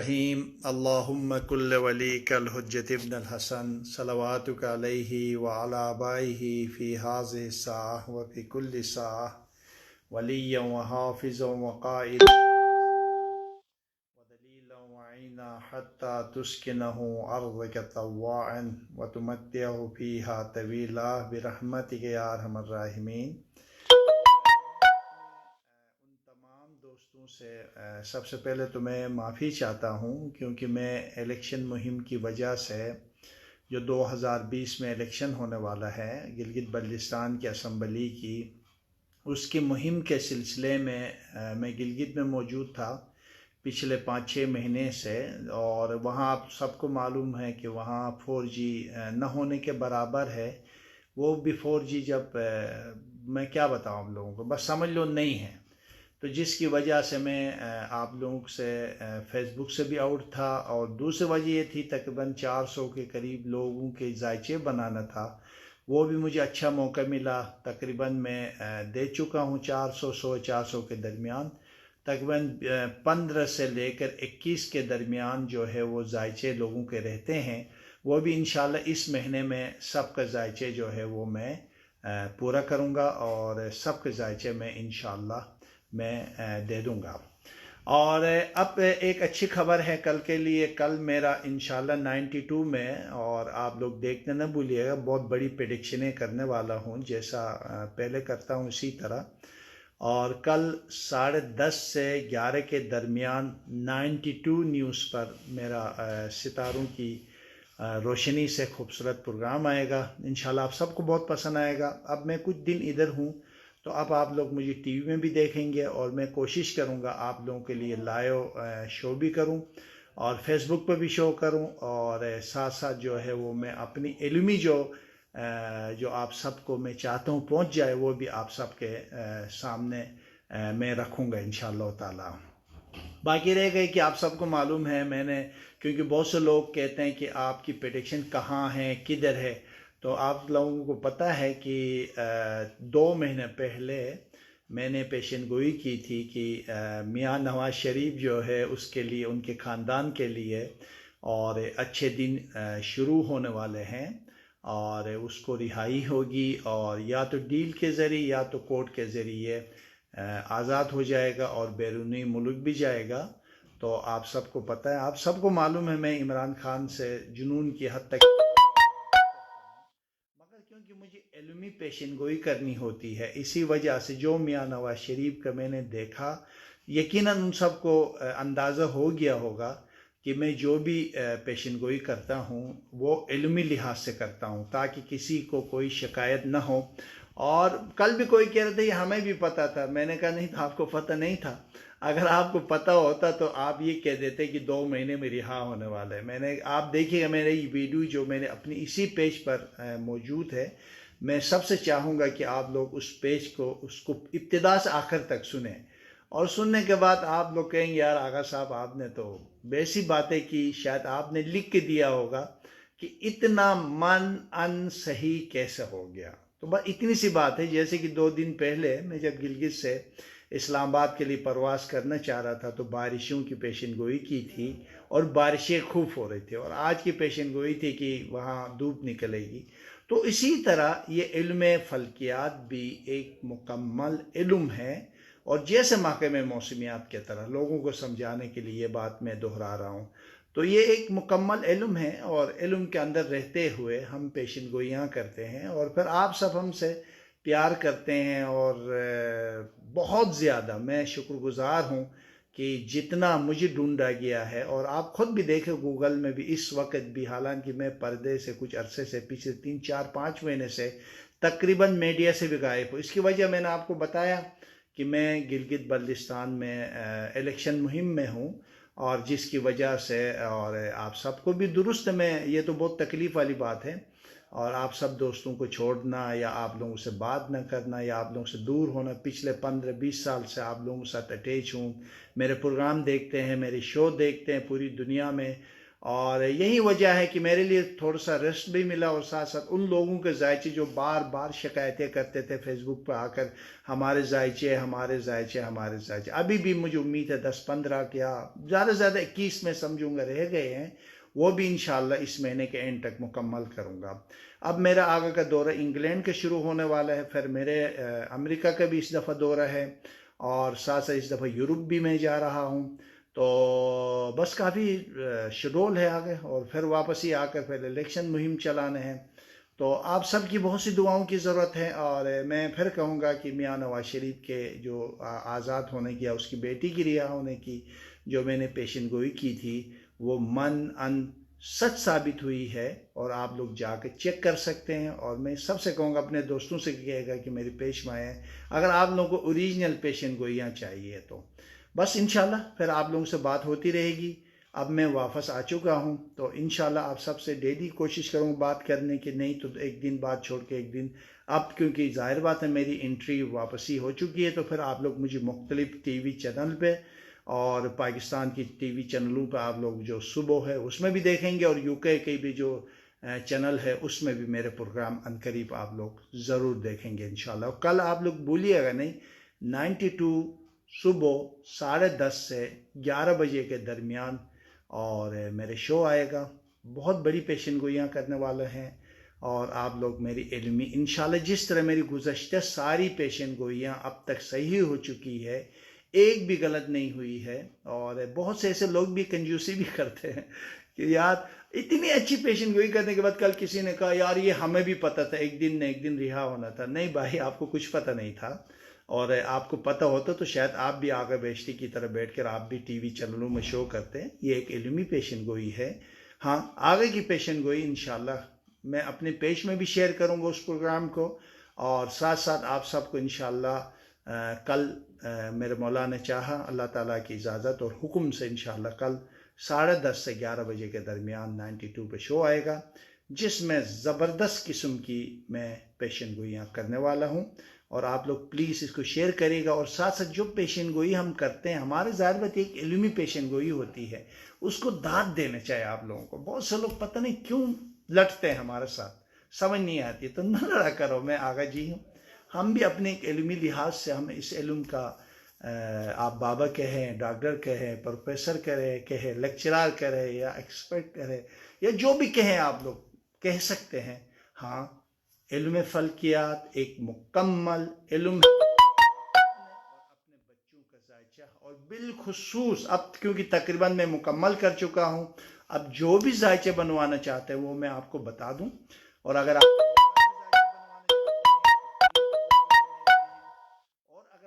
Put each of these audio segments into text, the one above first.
रहीम अल्लाहुम्मा कुल्ल वली कल हुज्जत इब्न अल हसन सलवातुक अलैहि व अला आबाइहि फ़ी हाज़िहि साह व फ़ी कुल्लि साह वलिय्यन व हाफ़िज़न व क़ाइदन व दलीलन व ऐना हत्ता तुस्किनहु अर्ज़क तव्वाअन व तुमत्तिअहु फ़ीहा तवीला बिरहमतिक या अरहमर राहिमीन। उन तमाम दोस्तों से सबसे पहले तो मैं माफ़ी चाहता हूँ क्योंकि मैं इलेक्शन मुहिम की वजह से जो 2020 में इलेक्शन होने वाला है गिलगित बल्तिस्तान की असम्बली की, उसकी मुहिम के सिलसिले में मैं गिलगित में मौजूद था पिछले 5-6 महीने से। और वहाँ आप सबको मालूम है कि वहाँ 4G न होने के बराबर है। वो भी 4G जब मैं क्या बताऊँ आप लोगों को, बस समझ लो नहीं है। तो जिसकी वजह से मैं आप लोगों से फेसबुक से भी आउट था, और दूसरी वजह ये थी तकरीबन 400 के करीब लोगों के जायचे बनाना था, वो भी मुझे अच्छा मौका मिला। तकरीबन मैं दे चुका हूँ 400 के दरमियान, तकरीबन 15 से लेकर 21 के दरमियान जो है वो जायचे लोगों के रहते हैं। वो भी इंशाल्लाह इस महीने में सबका जायचे जो है वो मैं पूरा करूँगा और सबके जायचे में इंशाल्लाह मैं दे दूँगा। और अब एक अच्छी खबर है कल के लिए। कल मेरा इंशाल्लाह 92 में, और आप लोग देखने न भूलिएगा, बहुत बड़ी प्रेडिक्शनें करने वाला हूँ जैसा पहले करता हूँ इसी तरह। और कल 10:30 से 11 के दरमियान 92 न्यूज़ पर मेरा सितारों की रोशनी से खूबसूरत प्रोग्राम आएगा। इंशाल्लाह आप सबको बहुत पसंद आएगा। अब मैं कुछ दिन इधर हूँ तो अब आप लोग मुझे टीवी में भी देखेंगे, और मैं कोशिश करूँगा आप लोगों के लिए लाइव शो भी करूँ और फेसबुक पर भी शो करूँ, और साथ साथ जो है वो मैं अपनी इल्मी जो आप सबको मैं चाहता हूँ पहुँच जाए, वो भी आप सबके सामने मैं रखूँगा इंशाअल्लाह ताला। बाकी रह गए कि आप सबको मालूम है, मैंने, क्योंकि बहुत से लोग कहते हैं कि आपकी प्रेडिक्शन कहाँ है, किधर है, तो आप लोगों को पता है कि 2 महीने पहले मैंने पेशन गोई की थी कि मियाँ नवाज़ शरीफ जो है उसके लिए, उनके ख़ानदान के लिए और अच्छे दिन शुरू होने वाले हैं, और उसको रिहाई होगी, और या तो डील के ज़रिए या तो कोर्ट के ज़रिए आज़ाद हो जाएगा और बैरूनी मुल्क भी जाएगा। तो आप सबको पता है, आप सबको मालूम है, मैं इमरान खान से जुनून की हद तक, मगर क्योंकि मुझे इल्मी पेशन गोई करनी होती है, इसी वजह से जो मियाँ नवाज शरीफ का मैंने देखा, यकीनन उन सबको अंदाज़ा हो गया होगा कि मैं जो भी पेशन गोई करता हूँ वो इल्मी लिहाज से करता हूँ ताकि किसी को कोई शिकायत न हो। और कल भी कोई कह रहे थे हमें भी पता था, मैंने कहा नहीं था, आपको पता नहीं था। अगर आपको पता होता तो आप ये कह देते कि 2 महीने में रिहा होने वाला है। मैंने, आप देखिएगा मेरे ये वीडियो जो मैंने अपनी इसी पेज पर मौजूद है, मैं सबसे चाहूँगा कि आप लोग उस पेज को, उसको इब्तिदा से आखिर तक सुने, और सुनने के बाद आप लोग कहेंगे यार आगा साहब आपने तो वैसी बातें की, शायद आपने लिख के दिया होगा कि इतना मन अन सही कैसे हो गया। तो बस इतनी सी बात है, जैसे कि 2 दिन पहले मैं जब गिलगित से इस्लामाबाद के लिए प्रवास करना चाह रहा था तो बारिशों की पेशन गोई की थी, और बारिशें खूब हो रही थी, और आज की पेशन गोई थी कि वहाँ धूप निकलेगी। तो इसी तरह ये इल्म फल्कियात भी एक मुकम्मल इल्म है, और जैसे महकमे मौसमियात के तरह लोगों को समझाने के लिए ये बात मैं दोहरा रहा हूँ। तो ये एक मुकम्मल इल्म है, और इल्म के अंदर रहते हुए हम पेशन गोइयाँ करते हैं, और फिर आप सब हमसे प्यार करते हैं, और बहुत ज़्यादा मैं शुक्रगुज़ार हूँ कि जितना मुझे ढूंढा गया है। और आप ख़ुद भी देखें गूगल में भी इस वक्त भी, हालांकि मैं पर्दे से कुछ अरसे से, पिछले 3-4-5 महीने से तकरीबन मीडिया से भी गायब हूँ। इसकी वजह मैंने आपको बताया कि मैं गिलगित बल्तिस्तान में इलेक्शन मुहिम में हूँ, और जिसकी वजह से, और आप सबको भी दुरुस्त में, ये तो बहुत तकलीफ़ वाली बात है, और आप सब दोस्तों को छोड़ना या आप लोगों से बात न करना या आप लोगों से दूर होना, पिछले 15-20 साल से आप लोगों के साथ अटैच हूँ, मेरे प्रोग्राम देखते हैं, मेरे शो देखते हैं पूरी दुनिया में, और यही वजह है कि मेरे लिए थोड़ा सा रेस्ट भी मिला, और साथ साथ उन लोगों के जायचे जो बार बार शिकायतें करते थे फेसबुक पर आकर, हमारे जायचे हमारे जायचे हमारे जायचे, अभी भी मुझे उम्मीद है 10-15 क्या ज़्यादा से ज़्यादा 21 में समझूंगा रह गए हैं, वो भी इंशाल्लाह इस महीने के एंड तक मुकम्मल करूँगा। अब मेरा आगे का दौरा इंग्लैंड का शुरू होने वाला है, फिर मेरे अमेरिका का भी इस दफ़ा दौरा है, और साथ साथ इस दफ़ा यूरोप भी मैं जा रहा हूँ। तो बस काफ़ी शेड्यूल है आगे, और फिर वापस ही आकर फिर इलेक्शन मुहिम चलाने हैं। तो आप सबकी बहुत सी दुआओं की ज़रूरत है, और मैं फिर कहूँगा कि मियाँ नवाज शरीफ के जो आज़ाद होने की या उसकी बेटी की रिहा होने की जो मैंने पेशन गोई की थी, वो मन अन सच साबित हुई है, और आप लोग जाकर चेक कर सकते हैं। और मैं सबसे कहूँगा, अपने दोस्तों से कहेगा कि मेरी पेशमाएँ, अगर आप लोगों को ओरिजिनल पेशन गोइयाँ चाहिए तो बस इंशाल्लाह फिर आप लोगों से बात होती रहेगी। अब मैं वापस आ चुका हूँ, तो इंशाल्लाह आप सबसे डेली कोशिश करूँगा बात करने की, नहीं तो एक दिन बाद छोड़ के एक दिन। अब क्योंकि ज़ाहिर बात है मेरी एंट्री वापसी हो चुकी है, तो फिर आप लोग मुझे मुख्तलिफ टीवी चैनल पे और पाकिस्तान की टीवी चैनलों पे आप लोग जो सुबह है उसमें भी देखेंगे, और यूके के भी जो चैनल है उसमें भी मेरे प्रोग्राम अनकरीब आप लोग ज़रूर देखेंगे इंशाल्लाह। कल आप लोग भूलिएगा नहीं, 92 सुबह 10:30 से 11 बजे के दरमियान, और मेरे शो आएगा। बहुत बड़ी पेशन गोइयाँ करने वाले हैं, और आप लोग मेरी इल्मी इंशाल्लाह, जिस तरह मेरी गुज़श्ता सारी पेशन गोइयाँ अब तक सही हो चुकी है, एक भी गलत नहीं हुई है। और बहुत से ऐसे लोग भी कंजूसी भी करते हैं कि यार इतनी अच्छी पेशन गोई करने के बाद कल किसी ने कहा यार ये हमें भी पता था, एक दिन न एक दिन रिहा होना था। नहीं भाई, आपको कुछ पता नहीं था, और आपको पता होता तो शायद आप भी आगे बेश्ती की तरह बैठकर आप भी टीवी चैनलों में शो करते हैं। ये एक इल्मी पेशन गोई है। हाँ, आगे की पेशन गोई इंशाल्लाह मैं अपने पेज में भी शेयर करूँगा उस प्रोग्राम को, और साथ साथ आप सबको इंशाल्लाह कल मेरे मौला ने चाहा, अल्लाह ताला की इजाज़त और हुक्म से इंशाल्लाह कल 10:30 से 11 बजे के दरमियान 92 पे शो आएगा, जिसमें ज़बरदस्त किस्म की मैं पेशन गोइयाँ करने वाला हूँ। और आप लोग प्लीज़ इसको शेयर करिएगा, और साथ साथ जो पेशन गोई हम करते हैं, हमारे ज़ाहिर बात एक इल्मी पेशन गोई होती है, उसको दाद देना चाहिए आप लोगों को। बहुत से लोग पता नहीं क्यों लड़ते हैं हमारे साथ, समझ नहीं आती, तो न लड़ा करो। मैं आगा जी हूँ, हम भी अपने एक इल्मी लिहाज से हम इस इल्म का आप बाबा कहें, डॉक्टर कहें, प्रोफेसर कहें, लेक्चरर कहें, या एक्सपर्ट कहें, या जो भी कहें आप लोग कह सकते हैं। हाँ, इल्म फल्कियात एक मुकम्मल इल्म है, और अपने बच्चों का जायचा, और बिलखुसूस अब क्योंकि तकरीबन मैं मुकम्मल कर चुका हूँ, अब जो भी जायचे बनवाना चाहते हैं वो मैं आपको बता दूँ। और अगर आप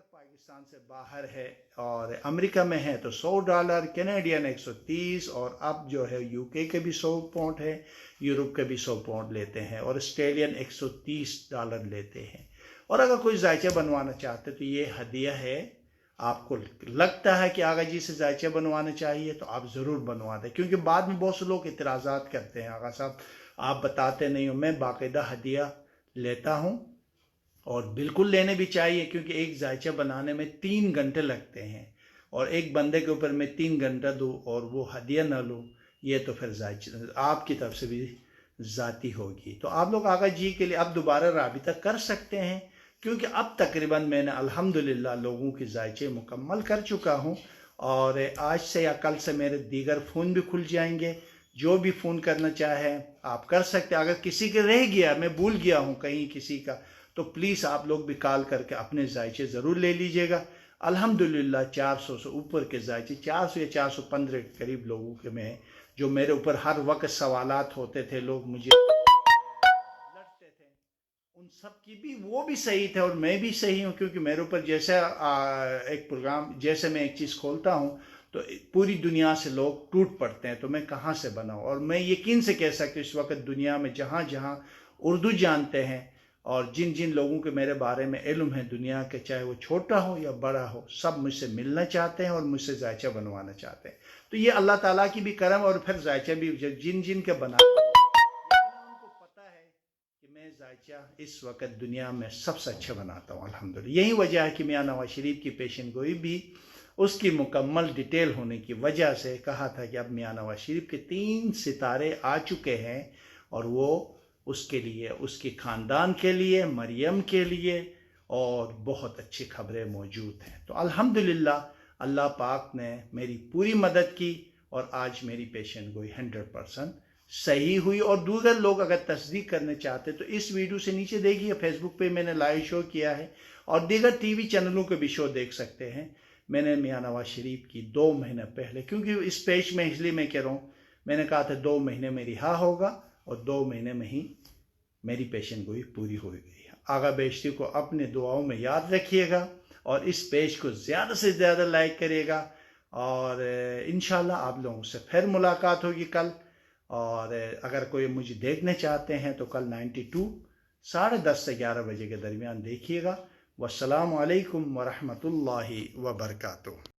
पाकिस्तान से बाहर है और अमेरिका में है तो $100, कैनेडियन 130, और अब जो है यूके के भी 100 पाउंड है, यूरोप के भी 100 पाउंड लेते हैं, और ऑस्ट्रेलियन $130 लेते हैं। और अगर कोई जायचे बनवाना चाहते तो ये हदिया है। आपको लगता है कि आगा जी से जायचे बनवाना चाहिए तो आप ज़रूर बनवा दें, क्योंकि बाद में बहुत से लोग इतराज़ात करते हैं, आगा साहब आप बताते नहीं हो। मैं बाकायदा हदिया लेता हूँ, और बिल्कुल लेने भी चाहिए, क्योंकि एक जायचा बनाने में 3 घंटे लगते हैं, और एक बंदे के ऊपर मैं 3 घंटा दूँ और वो हदिया ना लूँ, ये तो फिर जायचा आपकी तरफ से भी ज़ाती होगी। तो आप लोग आगा जी के लिए अब दोबारा राबिता कर सकते हैं, क्योंकि अब तकरीबन मैंने अल्हम्दुलिल्लाह लोगों के जायचे मुकम्मल कर चुका हूँ, और आज से या कल से मेरे दीगर फ़ोन भी खुल जाएंगे। जो भी फ़ोन करना चाहे आप कर सकते हैं। अगर किसी के रह गया, मैं भूल गया हूँ कहीं किसी का, तो प्लीज़ आप लोग भी कॉल करके अपने जायचे ज़रूर ले लीजिएगा। अल्हम्दुलिल्लाह 400 से ऊपर के जायचे, 400 या 415 के करीब लोगों के में जो मेरे ऊपर हर वक्त सवालात होते थे, लोग मुझे लड़ते थे, उन सब की भी वो भी सही थे और मैं भी सही हूँ। क्योंकि मेरे ऊपर जैसे एक प्रोग्राम, जैसे मैं एक चीज़ खोलता हूँ तो पूरी दुनिया से लोग टूट पड़ते हैं, तो मैं कहाँ से बनाऊँ। और मैं यकीन से कह सकती हूँ इस वक्त दुनिया में जहाँ जहाँ उर्दू जानते हैं और जिन जिन लोगों के मेरे बारे में इल्म है दुनिया के, चाहे वो छोटा हो या बड़ा हो, सब मुझसे मिलना चाहते हैं और मुझसे जायचा बनवाना चाहते हैं। तो ये अल्लाह ताला की भी करम, और फिर जायचा भी जिन जिन के बना उनको पता है कि मैं जायचा इस वक्त दुनिया में सबसे अच्छा बनाता हूँ अल्हम्दुलिल्लाह। यही वजह है कि मियाँ नवाज शरीफ की पेशन गोई भी उसकी मुकम्मल डिटेल होने की वजह से कहा था कि अब मियां नवाज शरीफ के 3 सितारे आ चुके हैं और वो उसके लिए, उसके ख़ानदान के लिए, मरियम के लिए और बहुत अच्छी खबरें मौजूद हैं। तो अल्हम्दुलिल्लाह अल्लाह पाक ने मेरी पूरी मदद की और आज मेरी पेशेंट गोई 100% सही हुई। और दूसरे लोग अगर तस्दीक करना चाहते तो इस वीडियो से नीचे देखिए, फेसबुक पे मैंने लाइव शो किया है और दीगर टीवी चैनलों के भी शो देख सकते हैं। मैंने मियां नवाज शरीफ की 2 महीने पहले, क्योंकि इस पेज में इसलिए मैं कह रहा हूँ, मैंने कहा था 2 महीने में रिहा होगा और 2 महीने में ही मेरी पेशेंट गोई पूरी हो गई। आगा बेशती को अपने दुआओं में याद रखिएगा और इस पेज को ज़्यादा से ज़्यादा लाइक करिएगा और इंशाल्लाह आप लोगों से फिर मुलाकात होगी कल। और अगर कोई मुझे देखने चाहते हैं तो कल 92 10:30 से 11 बजे के दरमियान देखिएगा। वस्सलामु अलैकुम वरहमतुल्लाहि वबरकातुहू।